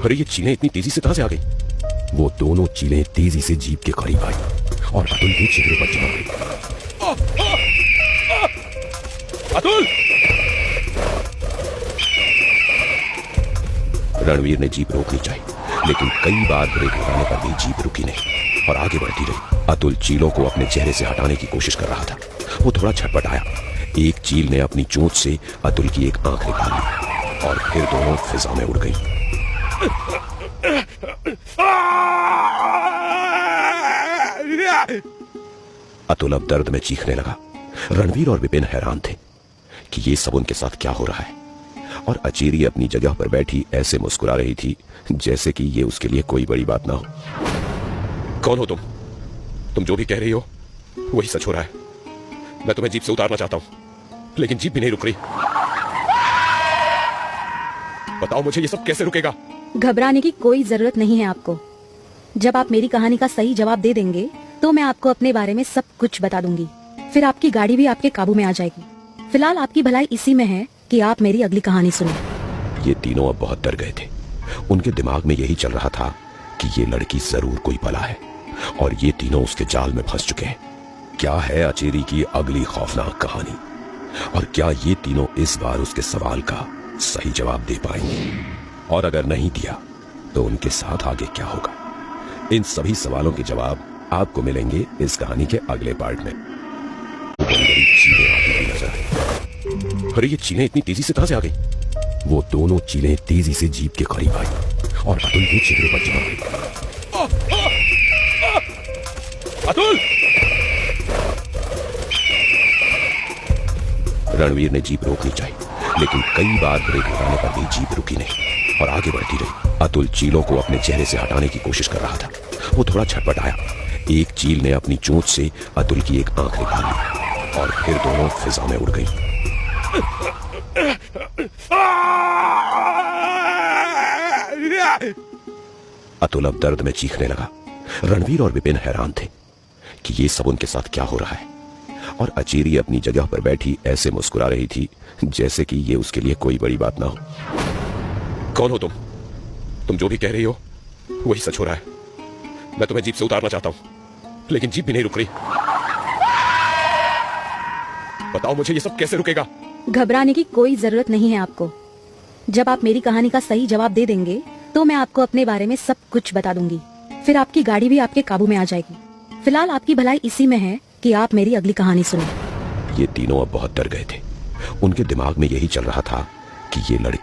अरे ये चीलें इतनी तेजी से कहां से आ गई? वो दोनों चीलें तेजी से जीप के करीब आई और अतुल के चेहरे पर चिपक गई। अतुल! रणवीर ने जीप रोकनी चाहिए, लेकिन कई बार ब्रेक लगाने पर भी जीप रुकी नहीं और आगे बढ़ती रही। अतुल चीलों को अपने चेहरे से हटाने की कोशिश कर रहा था। वो थोड़ा छटपटाया। एक चील ने अपनी चोंच से अतुल की एक आंख निकाल ली और फिर दोनों फिजा में उड़ गई। अतुल अब दर्द में चीखने लगा। रणवीर और विपिन हैरान थे कि ये सब उनके साथ क्या हो रहा है, और अचेरी अपनी जगह पर बैठी ऐसे मुस्कुरा रही थी जैसे कि ये उसके लिए कोई बड़ी बात ना हो। कौन हो तुम? तुम जो भी कह रही हो वही सच हो रहा है। मैं तुम्हें जीप से उतारना चाहता हूं, लेकिन जीप भी नहीं रुक रही। बताओ मुझे ये सब कैसे रुकेगा? घबराने की कोई जरूरत नहीं है आपको। जब आप मेरी कहानी का सही जवाब दे देंगे तो मैं आपको अपने बारे में सब कुछ बता दूंगी। फिर आपकी गाड़ी भी आपके काबू में आ जाएगी। फिलहाल आपकी भलाई इसी में है कि आप मेरी अगली कहानी सुने। ये तीनों अब बहुत डर गए थे। उनके दिमाग में यही चल रहा था कि ये लड़की जरूर कोई बला है और ये तीनों उसके जाल में फंस चुके हैं। क्या है अचेरी की अगली खौफनाक कहानी, और क्या ये तीनों इस बार उसके सवाल का सही जवाब दे पाएंगे? और अगर नहीं दिया तो उनके साथ आगे क्या होगा? इन सभी सवालों के जवाब आपको मिलेंगे इस कहानी के अगले पार्ट में। चीलें आती हुई नजर आई। अरे ये चीलें इतनी तेजी से कहां से आ गई? वो दोनों चीलें तेजी से जीप के करीब आई और अतुल के चेहरे पर चिपक गई। अतुल! रणवीर ने जीप रोकनी चाहिए, लेकिन कई बार ब्रेक लगाने पर भी जीप रुकी नहीं और आगे बढ़ती रही। अतुल चीलों को अपने चेहरे से हटाने की कोशिश कर रहा था। वो थोड़ा छटपटाया। एक चील ने अपनी चोंच से अतुल की एक आंख निकाल ली और फिर दोनों फिजा में उड़ गई। अतुल अब दर्द में चीखने लगा। रणवीर और विपिन हैरान थे कि ये सब उनके साथ क्या हो रहा है, और अचेरी अपनी जगह पर बैठी ऐसे मुस्कुरा रही थी जैसे कि ये उसके लिए कोई बड़ी बात ना हो। कौन हो तुम? तुम जो भी कह रही हो वही सच हो रहा है। मैं तुम्हें जीप से उतारना चाहता हूं, लेकिन जीप भी नहीं रुक रही। बताओ मुझे ये सब कैसे रुकेगा? घबराने की कोई जरूरत नहीं है आपको। जब आप मेरी कहानी का सही जवाब दे देंगे तो मैं आपको अपने बारे में सब कुछ बता दूंगी। फिर आपकी गाड़ी भी आपके काबू में आ जाएगी। फिलहाल आपकी भलाई इसी में है कि आप मेरी अगली कहानी सुने। ये तीनों अब बहुत डर गए थे। उनके दिमाग में यही चल रहा था कि ये लड़की